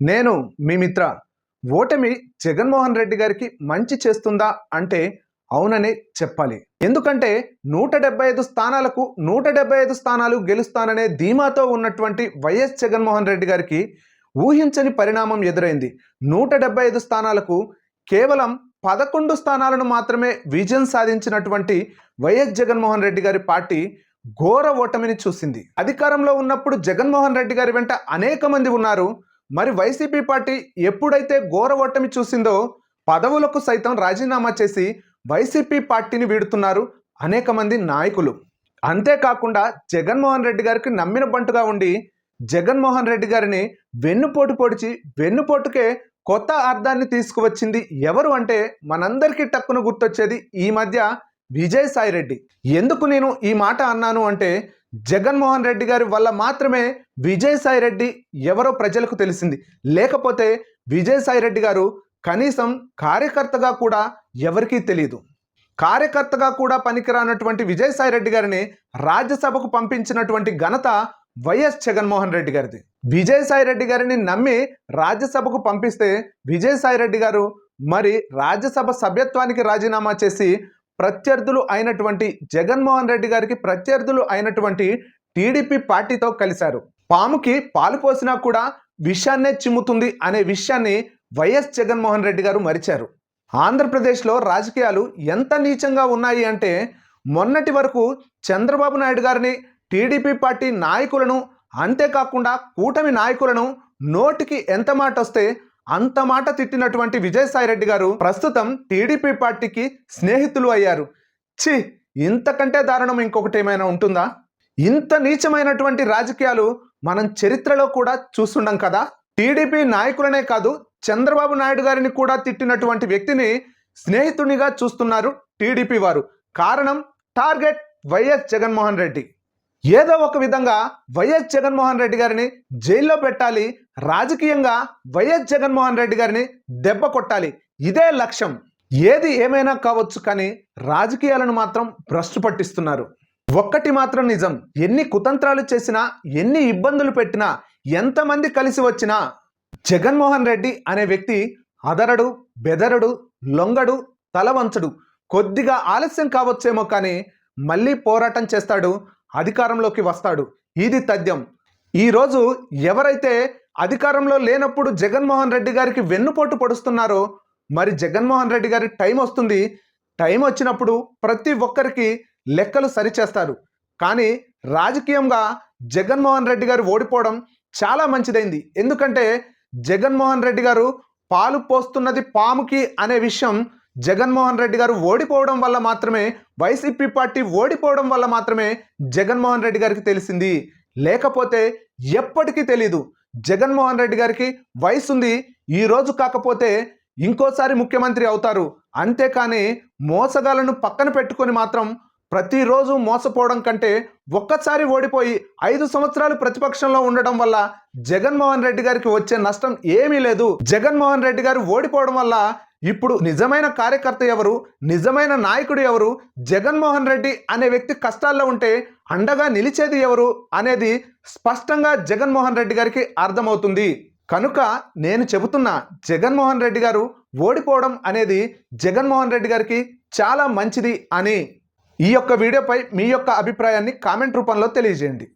నేను మీ మిత్ర. ఓటమి జగన్మోహన్ రెడ్డి గారికి మంచి చేస్తుందా అంటే అవుననే చెప్పాలి. ఎందుకంటే 175 స్థానాలకు 175 స్థానాలు గెలుస్తాననే ధీమాతో ఉన్నటువంటి వైఎస్ జగన్మోహన్ రెడ్డి గారికి ఊహించని పరిణామం ఎదురైంది. 175 స్థానాలకు కేవలం 11 స్థానాలను మాత్రమే విజయం సాధించినటువంటి వైఎస్ జగన్మోహన్ రెడ్డి గారి పార్టీ ఘోర ఓటమిని చూసింది. అధికారంలో ఉన్నప్పుడు జగన్మోహన్ రెడ్డి గారి వెంట అనేక మంది ఉన్నారు. మరి వైసీపీ పార్టీ ఎప్పుడైతే ఘోర ఓటమి చూసిందో పదవులకు సైతం రాజీనామా చేసి వైసీపీ పార్టీని వీడుతున్నారు అనేక మంది నాయకులు. అంతేకాకుండా జగన్మోహన్ రెడ్డి గారికి నమ్మిన బంటుగా ఉండి జగన్మోహన్ రెడ్డి గారిని వెన్నుపోటు పొడిచి వెన్నుపోటుకే కొత్త అర్థాన్ని తీసుకువచ్చింది ఎవరు అంటే మనందరికీ టక్కున గుర్తొచ్చేది ఈ మధ్య విజయసాయి రెడ్డి. ఎందుకు నేను ఈ మాట అన్నాను అంటే జగన్మోహన్ రెడ్డి గారి వల్ల మాత్రమే విజయసాయి రెడ్డి ఎవరో ప్రజలకు తెలిసింది. లేకపోతే విజయసాయి రెడ్డి గారు కనీసం కార్యకర్తగా కూడా ఎవరికీ తెలియదు. కార్యకర్తగా కూడా పనికిరానటువంటి విజయసాయి రెడ్డి గారిని రాజ్యసభకు పంపించినటువంటి ఘనత వైఎస్ జగన్మోహన్ రెడ్డి గారిది. విజయసాయి రెడ్డి గారిని నమ్మి రాజ్యసభకు పంపిస్తే విజయసాయి రెడ్డి గారు మరి రాజ్యసభ సభ్యత్వానికి రాజీనామా చేసి ప్రత్యర్థులు అయినటువంటి జగన్మోహన్ రెడ్డి గారికి ప్రత్యర్థులు అయినటువంటి టీడీపీ పార్టీతో కలిశారు. పాముకి పాలు పోసినా కూడా విషాన్నే చిమ్ముతుంది అనే విషయాన్ని వైఎస్ జగన్మోహన్ రెడ్డి గారు మరిచారు. ఆంధ్రప్రదేశ్లో రాజకీయాలు ఎంత నీచంగా ఉన్నాయి అంటే మొన్నటి వరకు చంద్రబాబు నాయుడు గారిని టీడీపీ పార్టీ నాయకులను అంతేకాకుండా కూటమి నాయకులను నోటికి ఎంత మాట వస్తే అంత మాట తిట్టినటువంటి విజయసాయి రెడ్డి గారు ప్రస్తుతం టీడీపీ పార్టీకి స్నేహితులు అయ్యారు. ఇంతకంటే దారుణం ఇంకొకటి ఏమైనా ఉంటుందా? ఇంత నీచమైనటువంటి రాజకీయాలు మనం చరిత్రలో కూడా చూస్తుండం కదా. టీడీపీ నాయకులనే కాదు చంద్రబాబు నాయుడు గారిని కూడా తిట్టినటువంటి వ్యక్తిని స్నేహితునిగా చూస్తున్నారు టీడీపీ వారు. కారణం టార్గెట్ వైఎస్ జగన్మోహన్ రెడ్డి. ఏదో ఒక విధంగా వైఎస్ జగన్మోహన్ రెడ్డి గారిని జైల్లో పెట్టాలి, రాజకీయంగా వైఎస్ జగన్మోహన్ రెడ్డి గారిని దెబ్బ కొట్టాలి, ఇదే లక్ష్యం. ఏది ఏమైనా కావచ్చు కానీ రాజకీయాలను మాత్రం భ్రష్టు పట్టిస్తున్నారు. ఒక్కటి మాత్రం నిజం, ఎన్ని కుతంత్రాలు చేసినా ఎన్ని ఇబ్బందులు పెట్టినా ఎంతమంది కలిసి వచ్చినా జగన్మోహన్ రెడ్డి అనే వ్యక్తి అదరడు, బెదరడు, లొంగడు, తలవంచడు. కొద్దిగా ఆలస్యం కావచ్చేమో కానీ మళ్ళీ పోరాటం చేస్తాడు, అధికారంలోకి వస్తాడు. ఇది తథ్యం. ఈరోజు ఎవరైతే అధికారంలో లేనప్పుడు జగన్మోహన్ రెడ్డి గారికి వెన్నుపోటు పొడుస్తున్నారో మరి జగన్మోహన్ రెడ్డి గారి టైం వస్తుంది. టైం వచ్చినప్పుడు ప్రతి ఒక్కరికి లెక్కలు సరిచేస్తారు. కానీ రాజకీయంగా జగన్మోహన్ రెడ్డి గారు ఓడిపోవడం చాలా మంచిదైంది. ఎందుకంటే జగన్మోహన్ రెడ్డి గారు పాలు పోస్తున్నది పాముకి అనే విషయం జగన్మోహన్ రెడ్డి గారు ఓడిపోవడం వల్ల మాత్రమే, వైసీపీ పార్టీ ఓడిపోవడం వల్ల మాత్రమే జగన్మోహన్ రెడ్డి గారికి తెలిసింది. లేకపోతే ఎప్పటికీ తెలీదు. జగన్మోహన్ రెడ్డి గారికి వయసు ఉంది, ఈ రోజు కాకపోతే ఇంకోసారి ముఖ్యమంత్రి అవుతారు. అంతేకాని మోసగాలను పక్కన పెట్టుకొని మాత్రం ప్రతిరోజు మోసపోవడం కంటే ఒక్కసారి ఓడిపోయి 5 సంవత్సరాలు ప్రతిపక్షంలో ఉండడం వల్ల జగన్మోహన్ రెడ్డి గారికి వచ్చే నష్టం ఏమీ లేదు. జగన్మోహన్ రెడ్డి గారు ఓడిపోవడం వల్ల ఇప్పుడు నిజమైన కార్యకర్త ఎవరు, నిజమైన నాయకుడు ఎవరు, జగన్మోహన్ రెడ్డి అనే వ్యక్తి కష్టాల్లో ఉంటే అండగా నిలిచేది ఎవరు అనేది స్పష్టంగా జగన్మోహన్ రెడ్డి గారికి అర్థమవుతుంది. కనుక నేను చెబుతున్నా, జగన్మోహన్ రెడ్డి గారు ఓడిపోవడం అనేది జగన్మోహన్ రెడ్డి గారికి చాలా మంచిది అని. ఈ యొక్క వీడియోపై మీ యొక్క అభిప్రాయాన్ని కామెంట్ రూపంలో తెలియజేయండి.